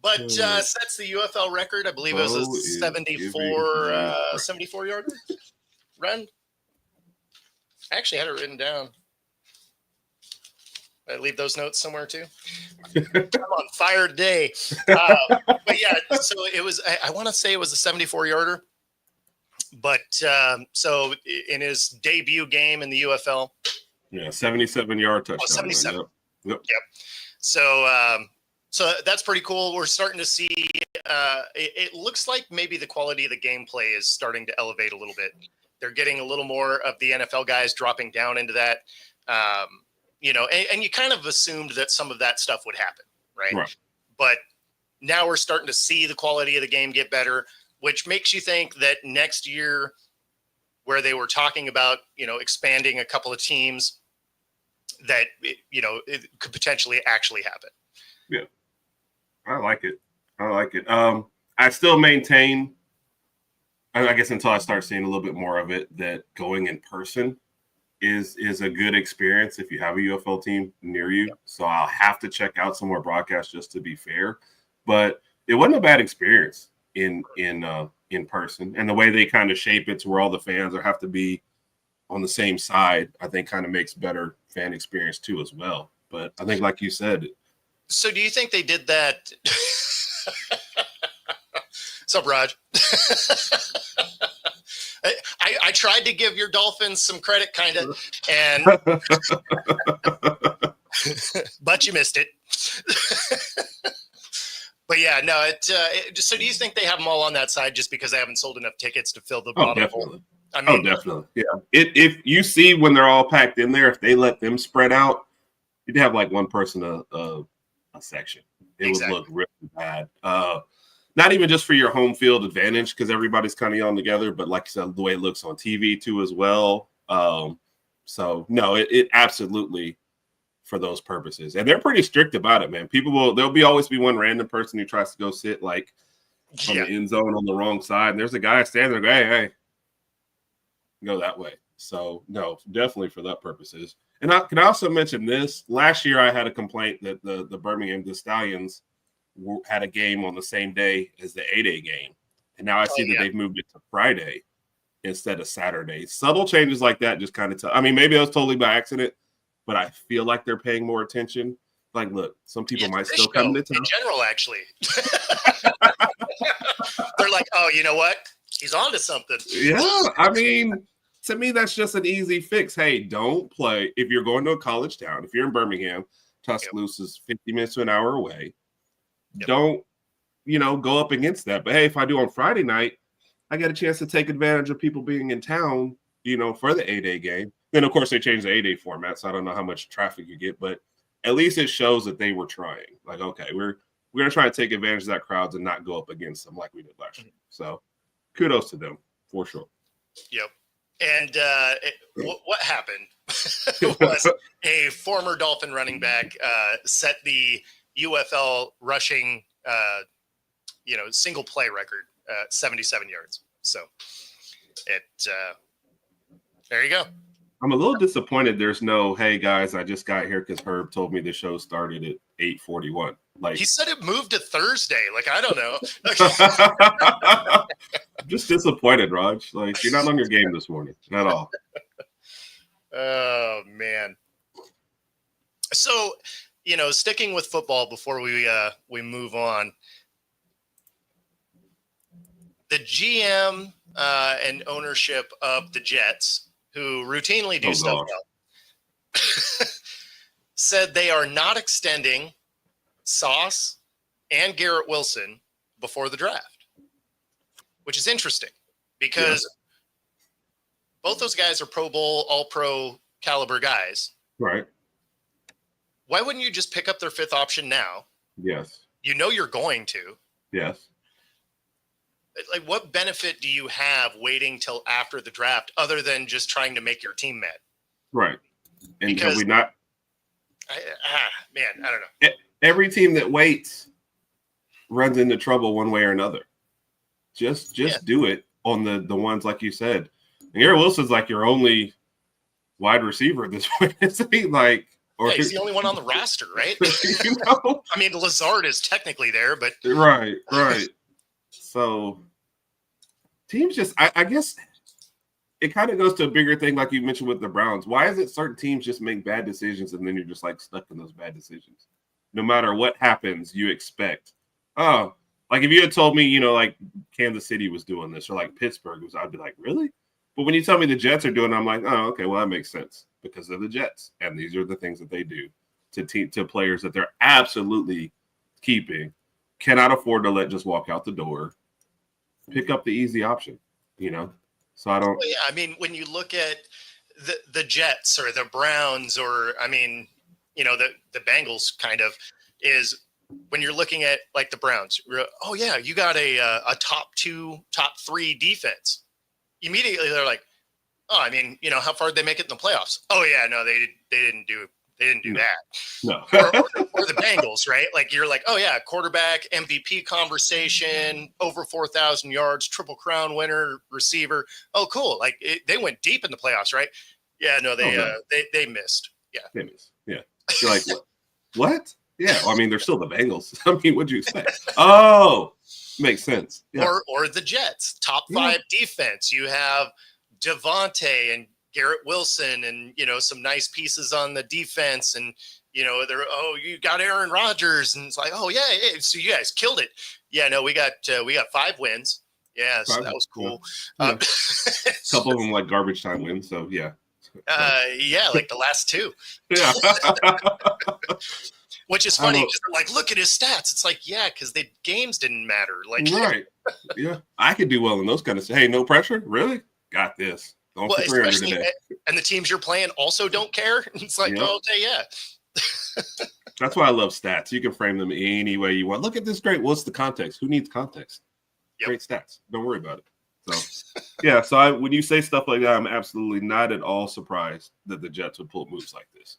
But sets the UFL record. I believe it was a 74 yarder run. I actually had it written down. I leave those notes somewhere too. I'm on fire today. But yeah, so it was, I want to say it was a 74 yarder. But so in his debut game in the UFL. Yeah, 77-yard touchdown. 77. Yep. So that's pretty cool. We're starting to see, it looks like maybe the quality of the gameplay is starting to elevate a little bit. They're getting a little more of the NFL guys dropping down into that. And you kind of assumed that some of that stuff would happen, right? But now we're starting to see the quality of the game get better, which makes you think that next year, where they were talking about, expanding a couple of teams, that, it could potentially actually happen. Yeah. I like it. I still maintain, I guess until I start seeing a little bit more of it, that going in person is a good experience if you have a UFL team near you. Yep. So I'll have to check out some more broadcasts just to be fair. But it wasn't a bad experience in person. And the way they kind of shape it to where all the fans have to be on the same side, I think kind of makes better fan experience too as well. But I think, like you said. So do you think they did that? What's up, Raj? I tried to give your Dolphins some credit, kind of, and but you missed it. But yeah, no. So do you think they have them all on that side just because they haven't sold enough tickets to fill the bottom hole? I mean, definitely. Yeah. If you see when they're all packed in there, if they let them spread out, you'd have like one person a section. It would look really bad. Not even just for your home field advantage because everybody's kind of on together, but like you said, the way it looks on TV too as well. So no, it absolutely for those purposes, and they're pretty strict about it, man. There'll always be one random person who tries to go sit like on the end zone on the wrong side, and there's a guy standing there, hey, go that way. So no, definitely for that purposes. And I can also mention this. Last year, I had a complaint that the Birmingham Stallions had a game on the same day as the 8A game. And now I see that they've moved it to Friday instead of Saturday. Subtle changes like that just kind of I mean, maybe that was totally by accident, but I feel like they're paying more attention. Like, look, some people might still come to town. In general, actually. They're like, oh, you know what? He's on to something. Yeah, I mean, to me, that's just an easy fix. Hey, don't play. If you're going to a college town, if you're in Birmingham, Tuscaloosa is 50 minutes to an hour away. Don't, go up against that. But hey, if I do on Friday night, I get a chance to take advantage of people being in town, for the 8A game. Then, of course, they changed the 8A format, so I don't know how much traffic you get. But at least it shows that they were trying. Like, okay, we're going to try to take advantage of that crowd and not go up against them like we did last year. So kudos to them, for sure. Yep. And what happened was a former Dolphin running back set the UFL rushing, single play record, 77 yards. So there you go. I'm a little disappointed there's no, hey guys, I just got here because Herb told me the show started at 8:41. Like He said it moved to Thursday. Like, I don't know. I'm just disappointed, Raj. Like you're not on your game this morning at all. Oh man. So, sticking with football before we move on, the GM and ownership of the Jets, who routinely do stuff well, said they are not extending Sauce and Garrett Wilson before the draft, which is interesting because both those guys are Pro Bowl, All-Pro caliber guys. Right. Why wouldn't you just pick up their fifth option now? Yes. You're going to. Yes. Like, what benefit do you have waiting till after the draft other than just trying to make your team mad? Right. And because, have we not? Man, I don't know. Every team that waits runs into trouble one way or another. Just do it on the ones like you said. And Garrett Wilson's like your only wide receiver at this point. Isn't he? Like, or he's the only one on the roster, right? I mean, Lazard is technically there, but right. So teams just, I guess it kind of goes to a bigger thing, like you mentioned with the Browns. Why is it certain teams just make bad decisions and then you're just like stuck in those bad decisions? No matter what happens, you expect, like if you had told me, like Kansas City was doing this or like Pittsburgh was, I'd be like, really? But when you tell me the Jets are doing it, I'm like, oh, okay, well, that makes sense because they're the Jets. And these are the things that they do to players that they're absolutely keeping, cannot afford to let just walk out the door, pick up the easy option, So I don't. Well, yeah, I mean, when you look at the Jets or the Browns or, I mean, the Bengals kind of is when you're looking at like the Browns, oh yeah, you got a top 2, top 3 defense. Immediately they're like, oh, I mean, how far did they make it in the playoffs? Oh yeah, no, they didn't do that. No. or the Bengals, right? Like you're like, oh yeah, quarterback, MVP conversation, over 4,000 yards, Triple Crown winner, receiver. Oh, cool. Like they went deep in the playoffs, right? Yeah, no, they missed. Yeah, they missed. Yeah, you're like what? Yeah, well, I mean, they're still the Bengals. I mean, what'd you expect? Oh, makes sense. Yeah. Or the Jets, top 5 defense. You have Devontae and Garrett Wilson and, some nice pieces on the defense. And, you got Aaron Rodgers. And it's like, oh, yeah. So you guys killed it. Yeah, no, we got 5 wins. Yeah, so that was cool. Yeah. A couple of them like garbage time wins. So, yeah. Yeah, like the last 2. Yeah. Which is funny because they're like, look at his stats. It's like, yeah, because the games didn't matter. Like, right. Yeah. I could do well in those kind of, hey, no pressure? Really? Got this. Going for 300 today. And the teams you're playing also don't care. It's like, oh, okay, yeah. That's why I love stats. You can frame them any way you want. Look at this great. What's the context? Who needs context? Yep. Great stats. Don't worry about it. So, yeah. So when you say stuff like that, I'm absolutely not at all surprised that the Jets would pull moves like this.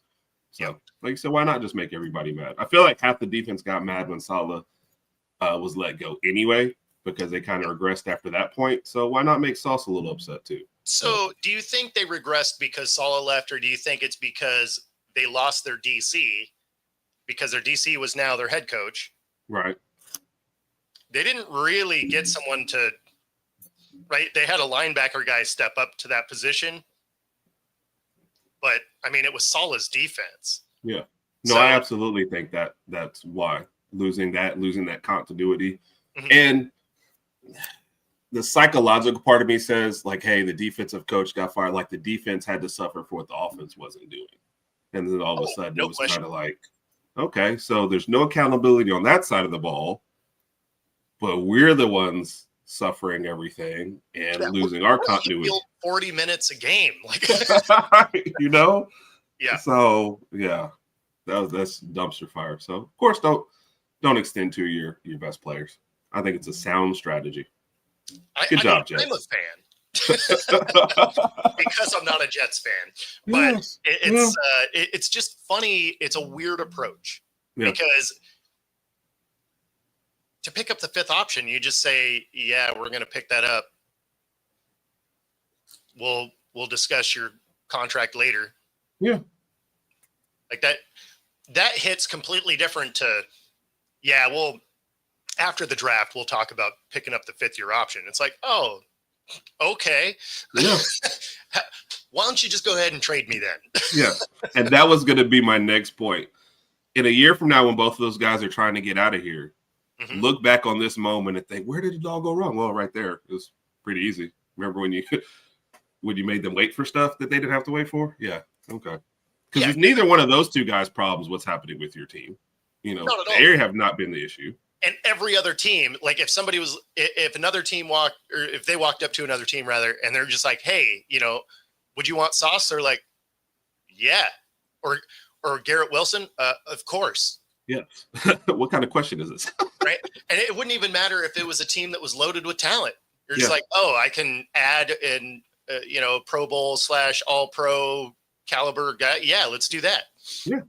So, like you said, why not just make everybody mad? I feel like half the defense got mad when Saleh was let go anyway, because they kind of regressed after that point. So why not make Sauce a little upset too? So do you think they regressed because Saleh left, or do you think it's because they lost their DC because their DC was now their head coach? Right. They didn't really get someone to, right? They had a linebacker guy step up to that position. But, I mean, it was Saleh's defense. Yeah. No, I absolutely think that's why. Losing that continuity. Mm-hmm. And the psychological part of me says, like, hey, the defensive coach got fired. Like, the defense had to suffer for what the offense wasn't doing. And then all of a sudden, it was kind of like, okay, so there's no accountability on that side of the ball, but we're the ones suffering everything and losing our continuity. 40 minutes a game, like Yeah. So that's dumpster fire. So of course, don't extend to your best players. I think it's a sound strategy. Good job, Jets. I'm a fan because I'm not a Jets fan, but it's just funny. It's a weird approach because to pick up the 5th option, you just say, yeah, we're going to pick that up. We'll discuss your contract later. Yeah. Like that hits completely different to, yeah, well, after the draft, we'll talk about picking up the 5th-year option. It's like, oh, okay. Yeah. Why don't you just go ahead and trade me then? Yes. And that was going to be my next point. In a year from now, when both of those guys are trying to get out of here, look back on this moment and think, where did it all go wrong? Well, right there. It was pretty easy. Remember when you made them wait for stuff that they didn't have to wait for? Yeah. Okay. Because it's neither one of those two guys' problems what's happening with your team. You know, they have not been the issue. And every other team, like if another team walked, or if they walked up to another team rather, and they're just like, hey, you know, would you want Sauce? They're like, yeah. Or Garrett Wilson? Of course. Yes. What kind of question is this? Right. And it wouldn't even matter if it was a team that was loaded with talent. You're just like, oh, I can add in, Pro Bowl / All-Pro caliber guy. Yeah, let's do that. Yeah.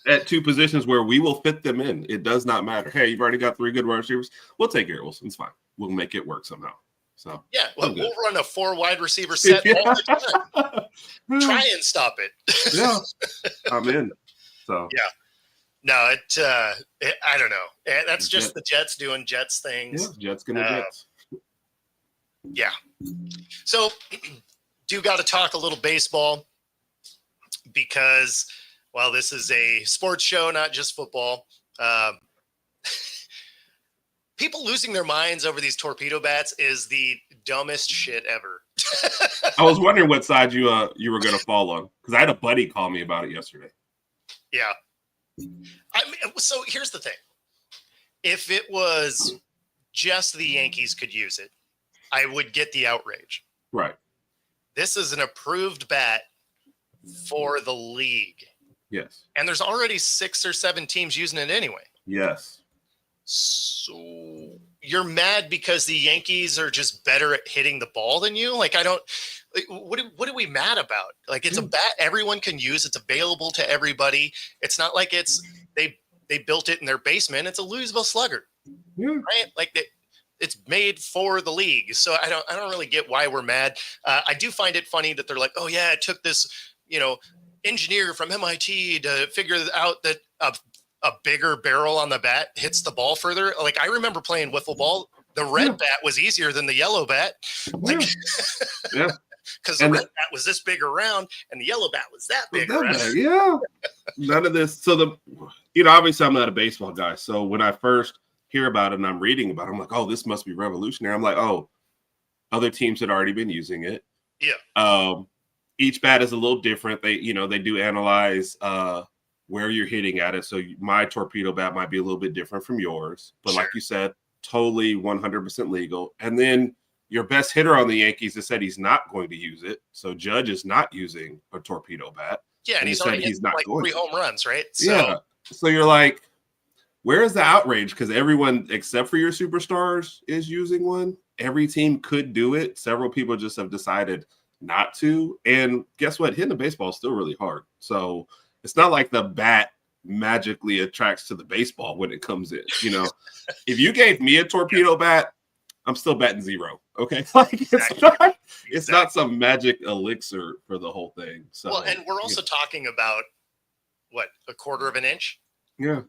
At 2 positions where we will fit them in. It does not matter. Hey, you've already got 3 good wide receivers. We'll take Garrett Wilson. It's fine. We'll make it work somehow. So yeah, we'll run a 4 wide receiver set all the time. Try and stop it. Yeah, I'm in. So yeah. No, I don't know. That's just the Jets doing Jets things. Yeah, Jets gonna Jets. Yeah. So, got to talk a little baseball because, well, this is a sports show, not just football. People losing their minds over these torpedo bats is the dumbest shit ever. I was wondering what side you were going to fall on, because I had a buddy call me about it yesterday. Yeah. So here's the thing. If it was just the Yankees could use it, I would get the outrage. Right. This is an approved bat for the league. Yes. And there's already 6 or 7 teams using it anyway. Yes. So you're mad because the Yankees are just better at hitting the ball than you? Like, what are we mad about? Like, it's a bat everyone can use. It's available to everybody. It's not like they built it in their basement. It's a Louisville Slugger, right? Like it's made for the league. So I don't really get why we're mad. I do find it funny that they're like, oh yeah, it took this, engineer from MIT to figure out that a bigger barrel on the bat hits the ball further. Like, I remember playing wiffle ball. The red bat was easier than the yellow bat. Like, because the red bat was this big around and the yellow bat was that big around. Yeah. None of this. So obviously I'm not a baseball guy. So when I first hear about it and I'm reading about it, I'm like, oh, this must be revolutionary. I'm like, oh, other teams had already been using it. Yeah. Each bat is a little different. They do analyze where you're hitting at it. So my torpedo bat might be a little bit different from yours, but like you said, totally 100% legal. And then your best hitter on the Yankees has said he's not going to use it. So Judge is not using a torpedo bat. Yeah, and he's already hit like 3 home runs, right? So, yeah. So you're like, where is the outrage? Because everyone except for your superstars is using one. Every team could do it. Several people just have decided not to. And guess what? Hitting the baseball is still really hard. So it's not like the bat magically attracts to the baseball when it comes in. If you gave me a torpedo bat, I'm still batting 0. Okay. Like it's not some magic elixir for the whole thing. So, well, and we're also talking about what, 1/4 inch? Yeah.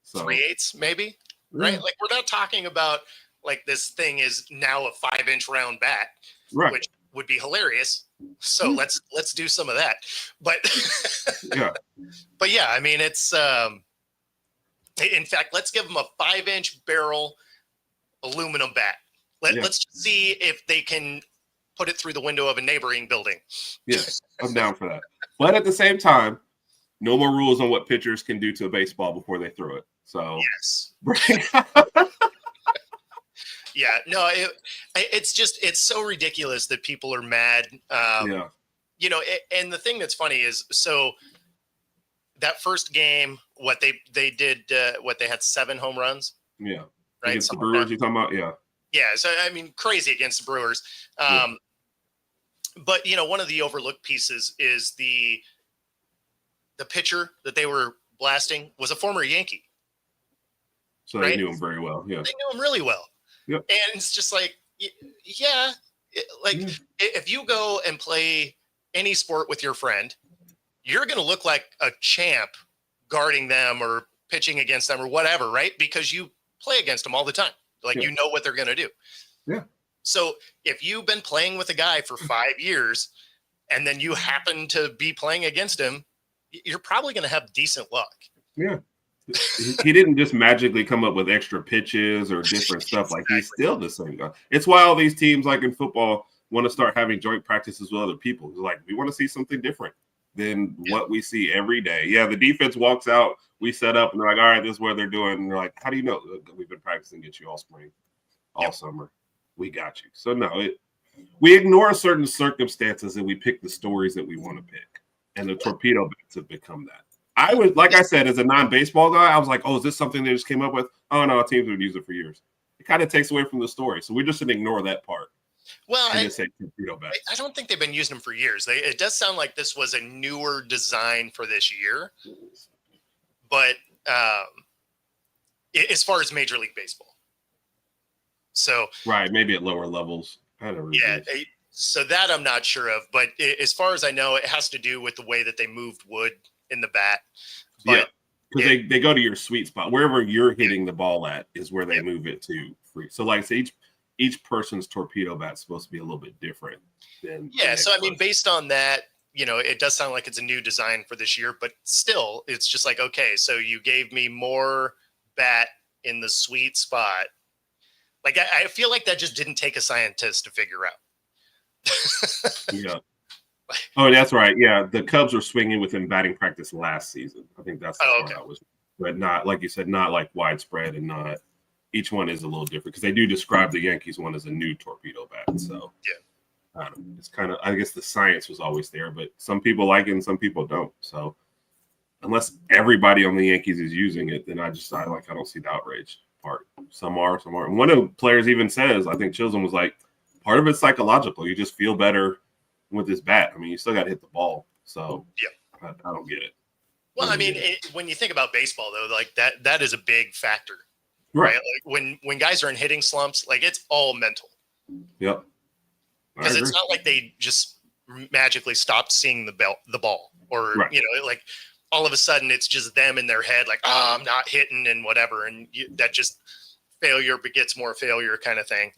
So 3/8 maybe, right? Like, we're not talking about like this thing is now a 5-inch round bat, right? Which would be hilarious. So let's do some of that. But but yeah, I mean, it's in fact, let's give them a 5-inch barrel aluminum bat. Let's see if they can put it through the window of a neighboring building. Yes, I'm down for that. But at the same time, no more rules on what pitchers can do to a baseball before they throw it. So yes. Yeah, no, it's so ridiculous that people are mad. And the thing that's funny is, so that first game, what they did, they had 7 home runs. Yeah. Right. Against the Brewers, you're talking about? Yeah. Yeah. So, I mean, crazy against the Brewers. But, one of the overlooked pieces is the pitcher that they were blasting was a former Yankee. So they knew him very well. Yeah. They knew him really well. Yep. And it's just like, if you go and play any sport with your friend, you're going to look like a champ guarding them or pitching against them or whatever, right? Because you play against them all the time. Like, you know what they're going to do. Yeah. So if you've been playing with a guy for 5 years and then you happen to be playing against him, you're probably going to have decent luck. Yeah. He didn't just magically come up with extra pitches or different stuff. Like, he's still the same guy. It's why all these teams, like in football, want to start having joint practices with other people. It's like, we want to see something different than what we see every day. Yeah, the defense walks out, we set up, and they're like, all right, this is what they're doing. And they're like, how do you know? We've been practicing against you all spring, all summer. We got you. So, no, we ignore certain circumstances and we pick the stories that we want to pick. And the torpedo bats have become that. I was, like I said, as a non-baseball guy, I was like, oh, is this something they just came up with? Oh, no, teams would use it for years. It kind of takes away from the story. So we're just going to ignore that part. Well, I just say torpedo bats. I don't think they've been using them for years. It does sound like this was a newer design for this year. But as far as Major League Baseball. So right, maybe at lower levels. So that I'm not sure of. But as far as I know, it has to do with the way that they moved wood in the bat. But because they go to your sweet spot. Wherever you're hitting the ball at is where they move it to free. So like I say, each person's torpedo bat's supposed to be a little bit different than so I mean, based on that, it does sound like it's a new design for this year, but still it's just like, okay, so you gave me more bat in the sweet spot. Like I feel like that just didn't take a scientist to figure out. Yeah. Oh, that's right. Yeah, the Cubs were swinging within batting practice last season. I think that's the was, but not, like you said, not like widespread, and not each one is a little different because they do describe the Yankees one as a new torpedo bat. So I don't know. It's kind of, I guess the science was always there, but some people like it and some people don't. So unless everybody on the Yankees is using it, then I don't see the outrage part. Some are, some aren't. One of the players even says, I think Chisholm was like, part of it's psychological. You just feel better with this bat. I mean, you still got to hit the ball. So I don't get it. Well, I mean, when you think about baseball, though, like that is a big factor, right? Like when guys are in hitting slumps, like it's all mental. Yep. Because it's not like they just magically stopped seeing the ball, or like all of a sudden it's just them in their head, like, oh, I'm not hitting and whatever, and that just failure begets more failure kind of thing.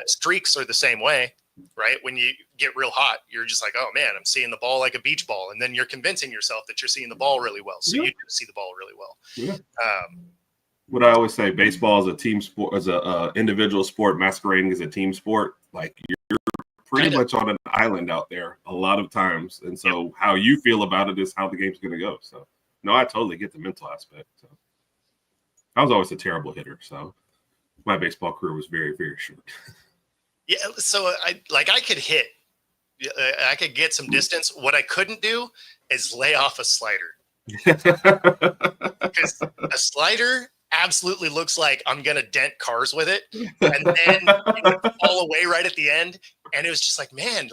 Streaks are the same way. Right. When you get real hot, you're just like, oh, man, I'm seeing the ball like a beach ball. And then you're convincing yourself that you're seeing the ball really well. So you do see the ball really well. Yeah. What I always say, baseball is a team sport, as a individual sport masquerading as a team sport. Like, you're pretty much on an island out there a lot of times. And so how you feel about it is how the game's going to go. So, no, I totally get the mental aspect. So I was always a terrible hitter. So my baseball career was very, very short. Yeah, so I could hit. I could get some distance. What I couldn't do is lay off a slider. Because a slider absolutely looks like I'm going to dent cars with it. And then fall away right at the end. And it was just like, man,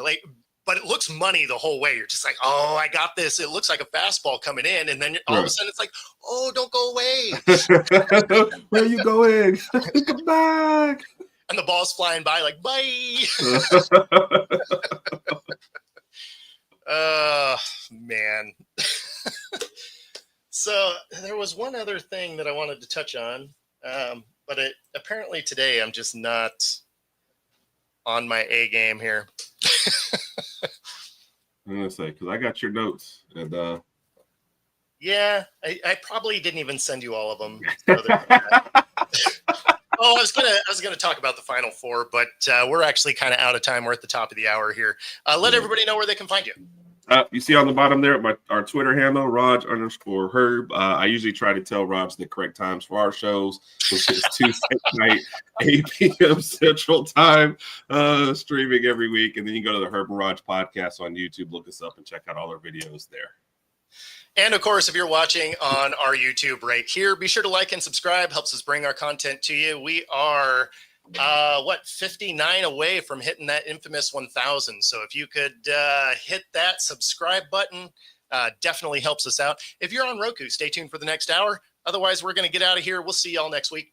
but it looks money the whole way. You're just like, oh, I got this. It looks like a fastball coming in. And then all of a sudden it's like, oh, don't go away. Where are you going? Come back. And the ball's flying by like, bye. Man. So there was one other thing that I wanted to touch on. But apparently today I'm just not on my A game here. I'm going to say, because I got your notes. And yeah, I probably didn't even send you all of them. Oh, I was gonna talk about the Final Four, but we're actually kind of out of time. We're at the top of the hour here. Let everybody know where they can find you. You see on the bottom there, our Twitter handle, Raj_Herb. I usually try to tell Raj the correct times for our shows, which is Tuesday night, 8 p.m. Central Time, streaming every week. And then you can go to the Herb and Raj podcast on YouTube, look us up, and check out all our videos there. And, of course, if you're watching on our YouTube right here, be sure to like and subscribe. Helps us bring our content to you. We are, 59 away from hitting that infamous 1,000. So if you could hit that subscribe button, definitely helps us out. If you're on Roku, stay tuned for the next hour. Otherwise, we're going to get out of here. We'll see y'all next week.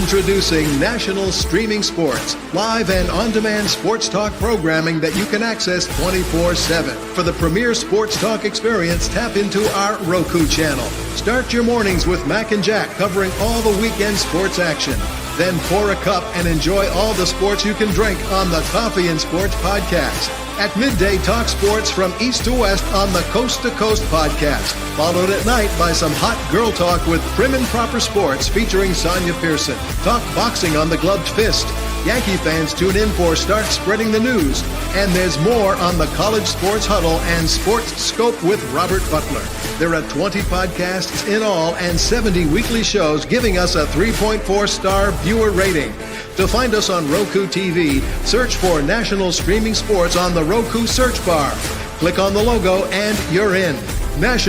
Introducing National Streaming Sports, live and on-demand sports talk programming that you can access 24/7. For the premier sports talk experience, tap into our Roku channel. Start your mornings with Mac and Jack covering all the weekend sports action. Then pour a cup and enjoy all the sports you can drink on the Coffee and Sports podcast. At midday, talk sports from east to west on the Coast to Coast podcast. Followed at night by some hot girl talk with Prim and Proper Sports featuring Sonia Pearson. Talk boxing on the Gloved Fist. Yankee fans tune in for Start Spreading the News. And there's more on the College Sports Huddle and Sports Scope with Robert Butler. There are 20 podcasts in all and 70 weekly shows giving us a 3.4-star viewer rating. To find us on Roku TV, search for National Streaming Sports on the Roku search bar. Click on the logo and you're in. National